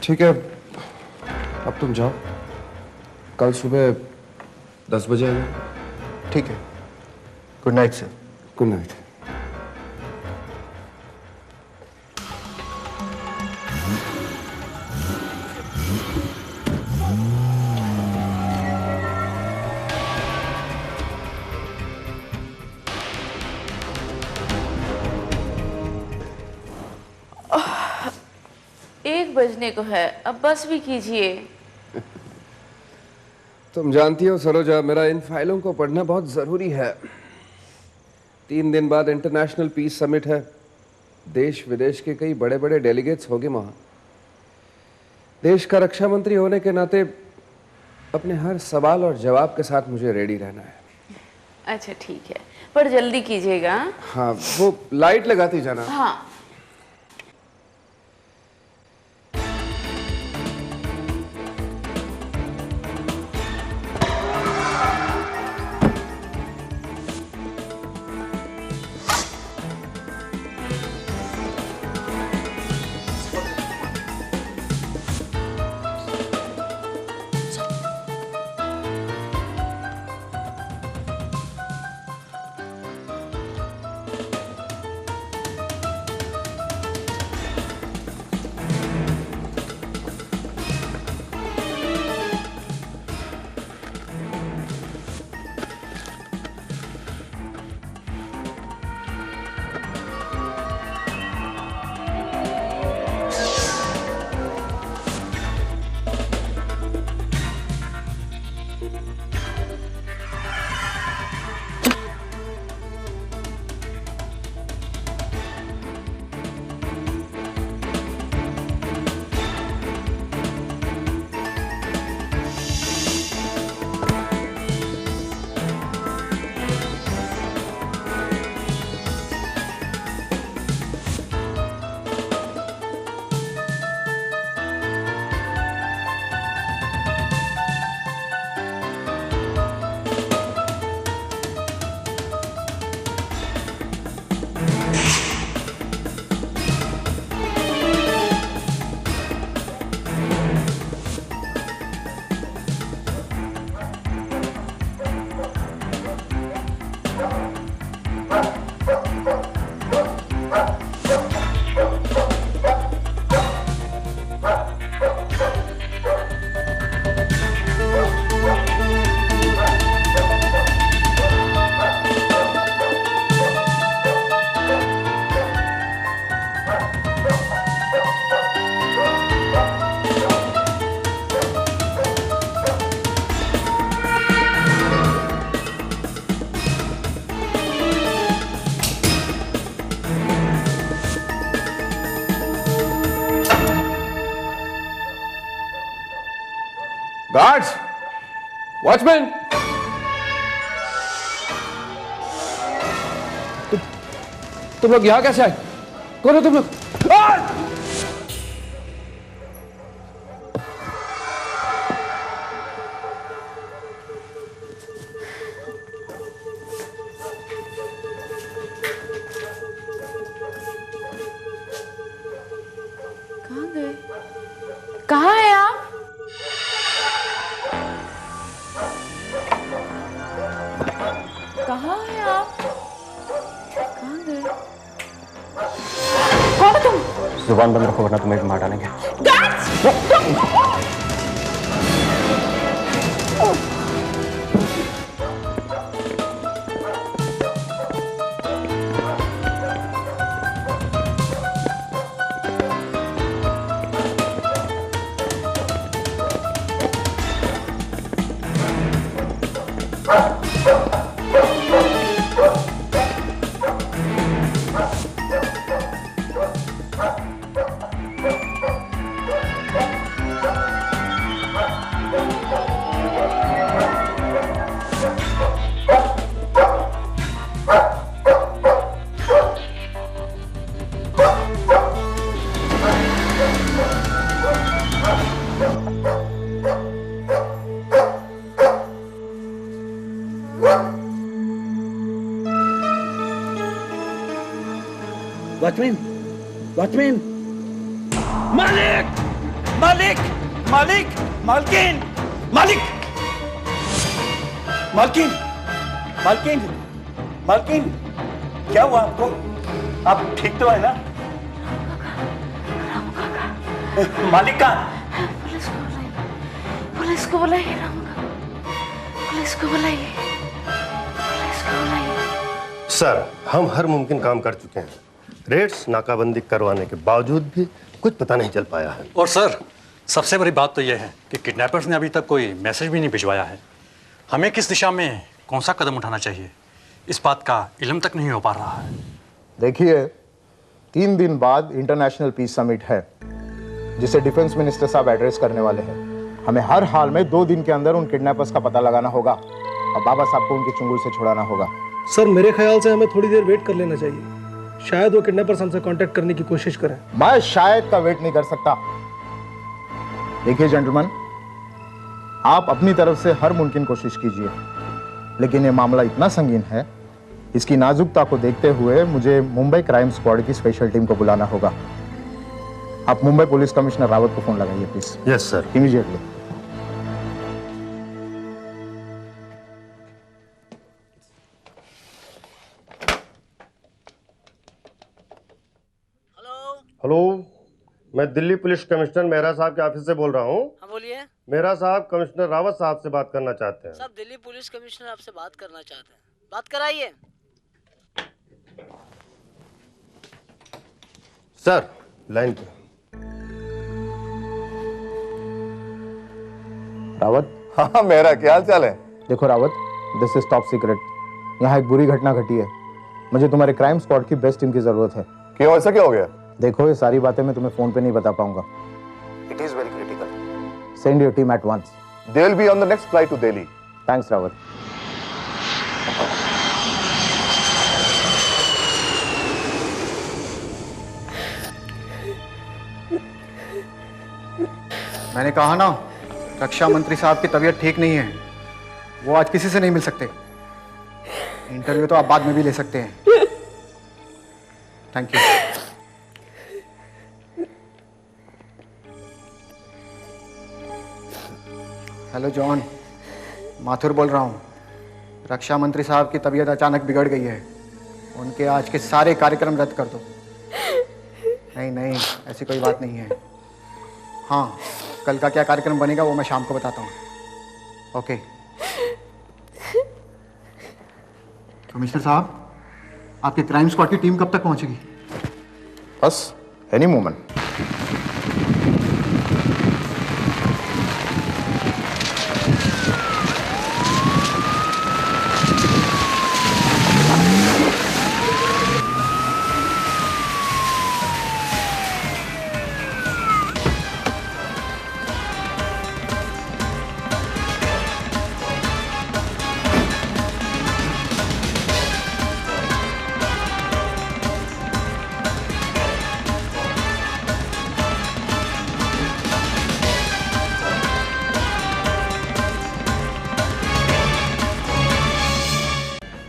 ठीक है, अब तुम जाओ, कल सुबह 10 बजे आना। ठीक है, good night sir. Good night. एक बजने को है, अब बस भी कीजिए। तुम जानती हो सरोजा, मेरा इन फाइलों को पढ़ना बहुत जरूरी है। 3 दिन बाद इंटरनेशनल पीस समिट है। देश विदेश के कई बड़े बड़े डेलीगेट्स होंगे वहां। देश का रक्षा मंत्री होने के नाते अपने हर सवाल और जवाब के साथ मुझे रेडी रहना है। अच्छा ठीक है, पर जल्दी कीजिएगा। हाँ, वो लाइट लगाती जाना। हाँ। गार्ड्स, वॉचमैन, तुम लोग यहां कैसे आए? कौन हो तुम लोग? कहाँ गए? कहाँ है आप? कहाँ है आप? कहाँ गए? कौन हो तुम? जुबान बंद रखो वरना तुम्हें भी मार डालेंगे। वॉचमैन, वॉचमैन, मालिक, मालिक, मालिक, मालकिन, मालिक, मालकिन, मालकिन, मालकिन, क्या हुआ आपको? आप ठीक तो है ना? मालिक कहाँ? पुलिस को बुलाइए रामू काका, पुलिस को बुलाइए, पुलिस को बुलाइए। सर, हम हर मुमकिन काम कर चुके हैं। रेड्स नाकाबंदी करवाने के बावजूद भी कुछ पता नहीं चल पाया है। और सर, सबसे बड़ी बात तो यह है कि किडनैपर्स ने अभी तक कोई मैसेज भी नहीं भिजवाया है। हमें किस दिशा में कौन सा कदम उठाना चाहिए, इस बात का इल्म तक नहीं हो पा रहा है। देखिए, 3 दिन बाद इंटरनेशनल पीस समिट है जिसे डिफेंस मिनिस्टर साहब एड्रेस करने वाले हैं। हमें हर हाल में 2 दिन के अंदर उन किडनैपर्स का पता लगाना होगा और बाबा साहब को उनके चुंगल से छुड़ाना होगा। सर, मेरे ख्याल से हमें थोड़ी देर वेट कर लेना चाहिए। शायद वो किडनैपर्स हमसे कांटेक्ट करने की कोशिश करें। मैं शायद का वेट नहीं कर सकता। देखिए जेंटलमैन, आप अपनी तरफ से हर मुमकिन कोशिश कीजिए, लेकिन ये मामला इतना संगीन है, इसकी नाजुकता को देखते हुए मुझे मुंबई क्राइम स्क्वाड की स्पेशल टीम को बुलाना होगा। आप मुंबई पुलिस कमिश्नर रावत को फोन लगाइए please. Yes sir. Immediately. Hello, मैं दिल्ली पुलिस कमिश्नर मेहरा साहब के ऑफिस से बोल रहा हूँ। हाँ बोलिए। मेहरा साहब कमिश्नर रावत साहब से बात करना चाहते हैं। साहब, दिल्ली पुलिस कमिश्नर आपसे बात करना चाहते हैं, बात कराइए। सर, लाइन पे। रावत। हाँ मेरा क्या हाल चाल है? देखो Rawat, this is top secret. यहाँ एक बुरी घटना घटी है। मुझे तुम्हारे क्राइम स्क्वाड की बेस्ट टीम की जरूरत है। क्यों, ऐसा क्या हो गया? देखो, ये सारी बातें मैं तुम्हें फोन पे नहीं बता पाऊंगा। It is very critical. Send your team at once. They will be on the next flight to Delhi. Thanks Rawat. मैंने कहा ना, रक्षा मंत्री साहब की तबीयत ठीक नहीं है। वो आज किसी से नहीं मिल सकते। इंटरव्यू तो आप बाद में भी ले सकते हैं। Thank you. Hello John, Mathur बोल रहा हूँ। रक्षा मंत्री साहब की तबीयत अचानक बिगड़ गई है। उनके आज के सारे कार्यक्रम रद्द कर दो। नहीं नहीं, ऐसी कोई बात नहीं है। हाँ, कल का क्या कार्यक्रम बनेगा वो मैं शाम को बताता हूँ। ओके। कमिश्नर साहब, आपके क्राइम स्क्वाड की टीम कब तक पहुंचेगी? बस एनी मोमेंट।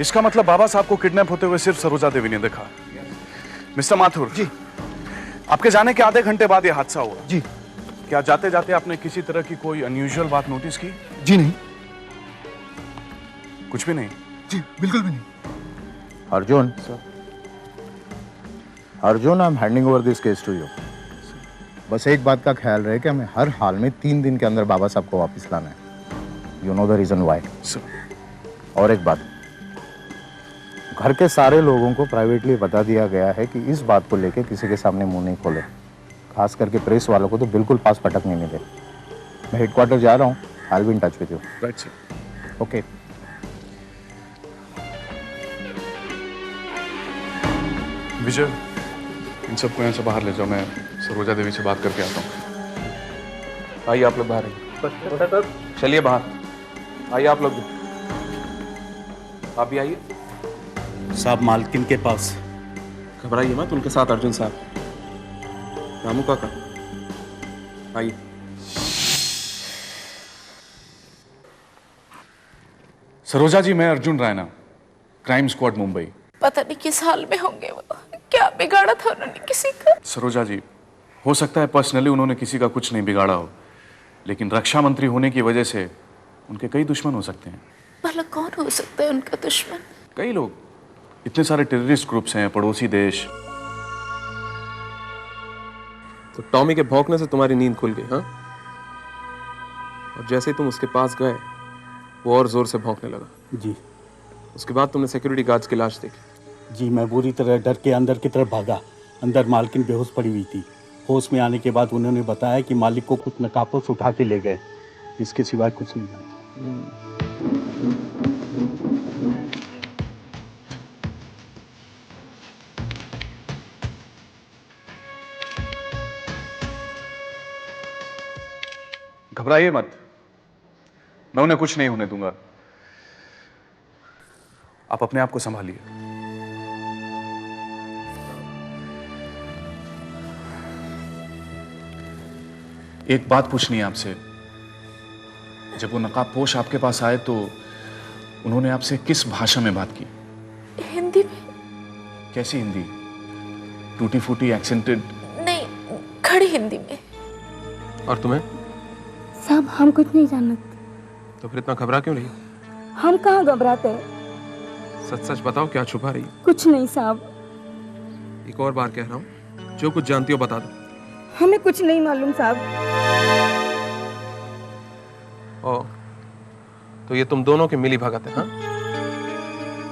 इसका मतलब बाबा साहब को किडनैप होते हुए सिर्फ सरोजा देवी ने देखा। मिस्टर माथुर जी, आपके जाने के आधे घंटे बाद यह हादसा हुआ जी। क्या जाते जाते आपने किसी तरह की कोई अनयूजुअल बात नोटिस की? जी नहीं। कुछ भी नहीं? जी बिल्कुल भी नहीं। Arjun, Arjun, I am handing over this case to you. बस एक बात का ख्याल रहे कि हमें हर हाल में 3 दिन के अंदर बाबा साहब को वापस लाना है। You know the reason why. और एक बात, घर के सारे लोगों को प्राइवेटली बता दिया गया है कि इस बात को लेकर किसी के सामने मुंह नहीं खोले। खास करके प्रेस वालों को तो बिल्कुल पास पटकने नहीं दे। मैं हेडक्वार्टर जा रहा हूँ। I will be in touch with you. Right sir. Okay. Vijay, इन सबको यहाँ से बाहर ले जाओ। मैं सरोजा देवी से बात करके आता हूँ। आइए आप लोग बाहर आइए। चलिए बाहर आइए आप लोग भी। आप भी आइए। साहब, मालकिन के पास। घबराइए मत, उनके साथ अर्जुन साहब। रामू काका आइए। सरोजा जी, मैं अर्जुन रायना, क्राइम स्क्वाड मुंबई। पता नहीं किस हाल में होंगे वो। क्या बिगाड़ा था उन्होंने किसी का? सरोजा जी, हो सकता है पर्सनली उन्होंने किसी का कुछ नहीं बिगाड़ा हो, लेकिन रक्षा मंत्री होने की वजह से उनके कई दुश्मन हो सकते हैं। भला कौन हो सकता है उनका दुश्मन? कई लोग, इतने सारे टेररिस्ट ग्रुप्स हैं, पड़ोसी देश। तो टॉमी के भौंकने से तुम्हारी नींद खुल गई, हाँ? और जैसे ही तुम उसके पास गए वो और जोर से भौंकने लगा। जी। उसके बाद तुमने सिक्योरिटी गार्ड्स की लाश देखी? जी, मैं बुरी तरह डर के अंदर की तरफ भागा। अंदर मालकिन बेहोश पड़ी हुई थी। होश में आने के बाद उन्होंने बताया कि मालिक को कुछ नकाबपोश उठा के ले गए, इसके सिवाय कुछ नहीं है। घबराइए मत, मैं उन्हें कुछ नहीं होने दूंगा। आप अपने आप को संभालिए। एक बात पूछनी है आपसे। जब वो नकाबपोश आपके पास आए तो उन्होंने आपसे किस भाषा में बात की? हिंदी में। कैसी हिंदी? टूटी फूटी, एक्सेंटेड? नहीं, खड़ी हिंदी में। और तुम्हें? साहब हम कुछ नहीं जानते। तो फिर इतना घबरा क्यों रही? हम कहाँ घबराते हैं? सच सच बताओ, क्या छुपा रही? कुछ नहीं साहब। एक और बार कह रहा हूँ, जो कुछ जानती हो बता दो। हमें कुछ नहीं मालूम साहब। ओ, तो ये तुम दोनों की मिली भगत है, हाँ?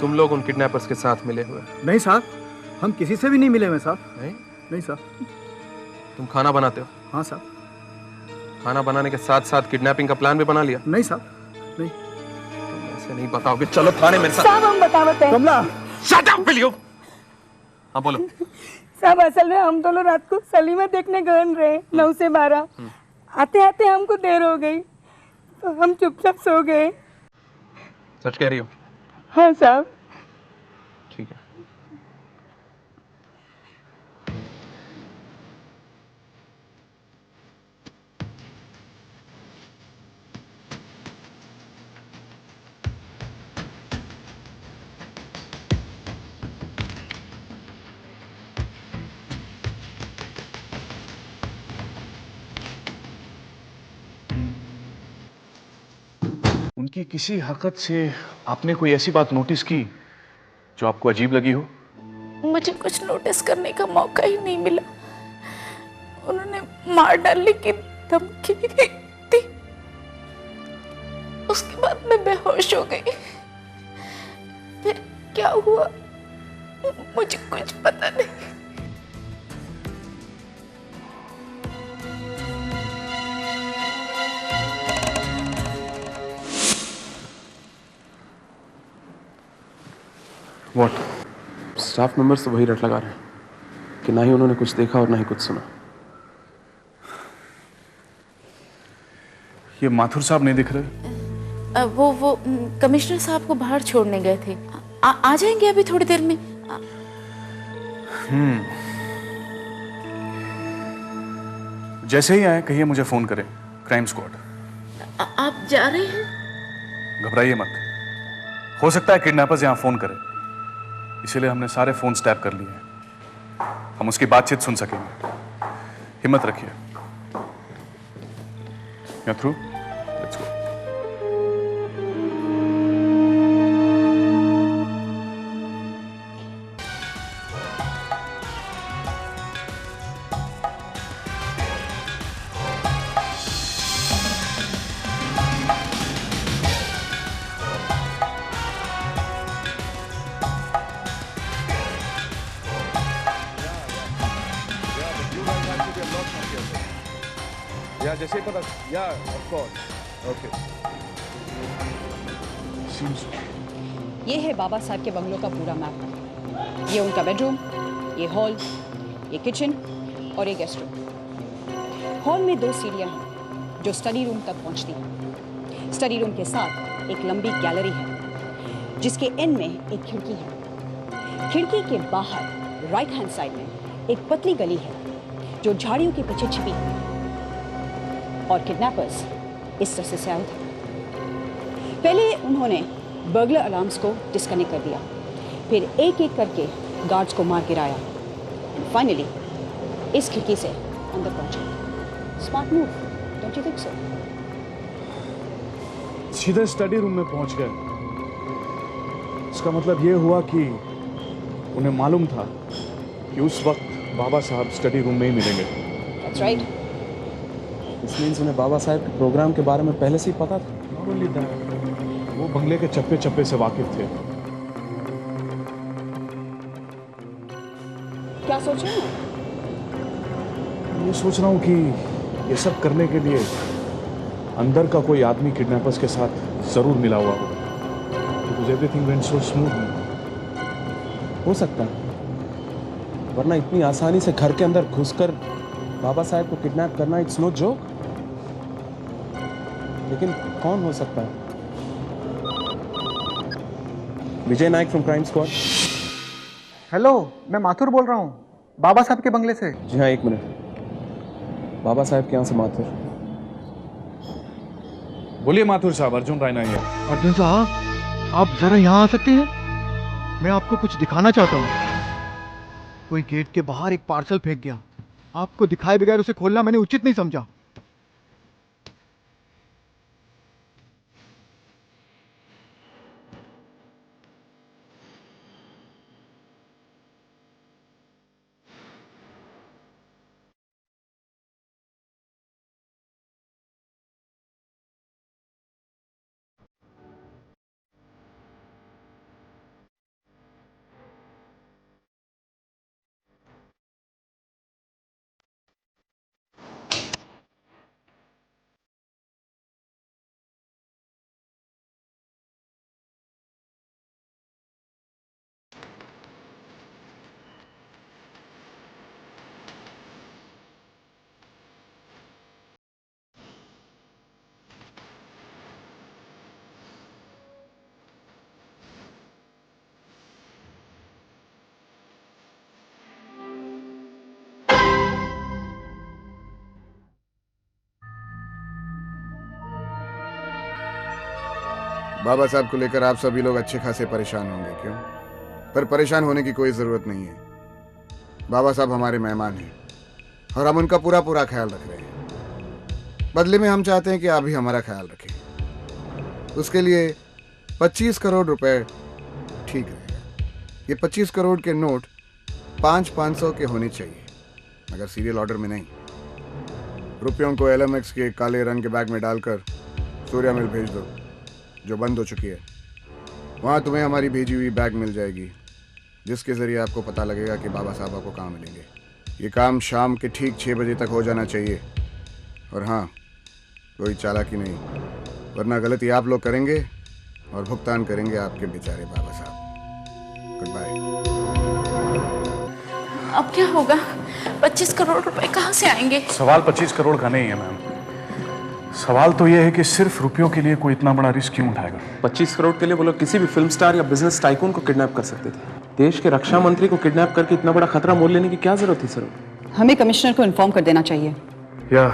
तुम लोग उन किडनैपर्स के साथ मिले हुए? नहीं साहब, हम किसी से भी नहीं मिले हुए साहब। नहीं? नहीं साहब। तुम खाना बनाते हो? हाँ साहब। खाना बनाने के साथ साथ किडनैपिंग का प्लान भी बना लिया? नहीं साहब, नहीं। तुम ऐसे नहीं बताओगे। चलो थाने मेरे साथ। साहब हम बतावत हैं। कमला, शट अप विल यू? हाँ बोलो। साहब असल में हम दोनों रात को सलीमा देखने गए रहे 9 से 12। आते आते हमको देर हो गई तो हम चुपचाप सो गए। सच कह रही हो? हाँ साहब। ठीक है। उनकी किसी हरकत से आपने कोई ऐसी बात नोटिस की जो आपको अजीब लगी हो? मुझे कुछ नोटिस करने का मौका ही नहीं मिला। उन्होंने मार डालने की धमकी दी। उसके बाद मैं बेहोश हो गई। फिर क्या हुआ मुझे कुछ पता नहीं। What? स्टाफ मेंबर्स तो वही रट लगा रहे हैं कि ना ही उन्होंने कुछ देखा और ना ही कुछ सुना। ये माथुर साहब नहीं दिख रहे? वो कमिश्नर साहब को बाहर छोड़ने गए थे। आ जाएंगे अभी थोड़ी देर में। जैसे ही आए कहिए मुझे फोन करें, क्राइम स्क्वाड। आप जा रहे हैं? घबराइए मत, हो सकता है किडनैपर्स यहाँ फोन करें, इसीलिए हमने सारे फोन टैप कर लिए हैं। हम उसकी बातचीत सुन सकेंगे। हिम्मत रखिए। You're through? Let's go. जैसे पता ऑफ कोर्स ओके। ये है बाबा साहब के बंगलों का पूरा मैप। ये उनका बेडरूम, ये हॉल, ये किचन और ये गेस्ट रूम। हॉल में 2 सीढ़ियां हैं जो स्टडी रूम तक पहुंचती हैं। स्टडी रूम के साथ एक लंबी गैलरी है जिसके एंड में एक खिड़की है। खिड़की के बाहर राइट हैंड साइड में एक पतली गली है जो झाड़ियों के पीछे छिपी है और किडनैपर्स इस रास्ते से आए थे। पहले उन्होंने बर्गलर अलार्म्स को डिस्कनेक्ट कर दिया, फिर एक एक करके गार्ड्स को मार गिराया। फाइनली इस खिड़की से अंदर पहुंचे। Smart move, don't you think so? सीधे स्टडी रूम में पहुंच गए। इसका मतलब ये हुआ कि उन्हें मालूम था कि उस वक्त बाबा साहब स्टडी रूम में ही मिलेंगे। That's right. इस मीन्स उन्हें बाबा साहब के प्रोग्राम के बारे में पहले से ही पता था। Not only that, वो बंगले के चप्पे चप्पे से वाकिफ थे। क्या सोच रहे हैं? ये सोच रहा हूँ कि ये सब करने के लिए अंदर का कोई आदमी किडनैपर्स के साथ जरूर मिला हुआ हो। Because everything went so smoothly. हो सकता है, वरना इतनी आसानी से घर के अंदर घुसकर बाबा साहब को किडनैप करना इट्स नो जोक। लेकिन कौन हो सकता है? विजय नायक फ्रॉम क्राइम स्क्वाड। हेलो, मैं माथुर बोल रहा हूँ, बाबा साहब के बंगले से। जी हाँ, एक मिनट। बाबा साहब के यहाँ से माथुर। बोलिए माथुर साहब, अर्जुन रायना है। अर्जुन साहब, आप जरा यहाँ आ सकते हैं? मैं आपको कुछ दिखाना चाहता हूँ। कोई गेट के बाहर एक पार्सल फेंक गया, आपको दिखाए बगैर उसे खोलना मैंने उचित नहीं समझा। बाबा साहब को लेकर आप सभी लोग अच्छे खासे परेशान होंगे, क्यों? पर परेशान होने की कोई जरूरत नहीं है। बाबा साहब हमारे मेहमान हैं और हम उनका पूरा पूरा ख्याल रख रहे हैं। बदले में हम चाहते हैं कि आप भी हमारा ख्याल रखें। उसके लिए 25 करोड़ रुपए ठीक रहेगा। ये 25 करोड़ के नोट 500 के होने चाहिए, मगर सीरियल ऑर्डर में नहीं। रुपयों को LMX के काले रंग के बैग में डालकर सूर्या मिल भेज दो, जो बंद हो चुकी है। वहाँ तुम्हें हमारी भेजी हुई बैग मिल जाएगी, जिसके ज़रिए आपको पता लगेगा कि बाबा साहब आपको कहाँ मिलेंगे। ये काम शाम के ठीक 6 बजे तक हो जाना चाहिए। और हाँ, कोई चालाकी नहीं, वरना गलती आप लोग करेंगे और भुगतान करेंगे आपके बेचारे बाबा साहब। Good bye. अब क्या होगा? 25 करोड़ रुपए कहाँ से आएंगे? सवाल 25 करोड़ का नहीं है मैम। सवाल तो यह है कि सिर्फ रुपयों के लिए कोई इतना बड़ा रिस्क क्यों उठाएगा? 25 करोड़ के लिए वो लोग किसी भी फिल्म स्टार या बिजनेस टाइकून को किडनैप कर सकते थे। देश के रक्षा मंत्री को किडनैप करके इतना बड़ा खतरा मोल लेने की क्या जरूरत थी सर? हमें कमिश्नर को इन्फॉर्म कर देना चाहिए। या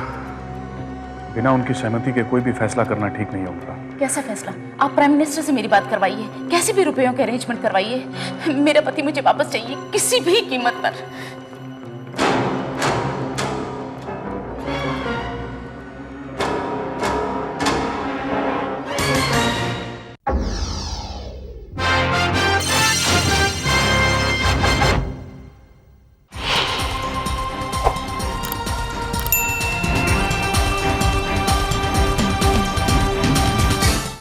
बिना उनकी सहमति के कोई भी फैसला करना ठीक नहीं होगा। कैसा फैसला? आप प्राइम मिनिस्टर से मेरी बात करवाइए, कैसे भी रुपयों के अरेंजमेंट करवाइए। मेरा पति मुझे वापस चाहिए, किसी भी कीमत पर।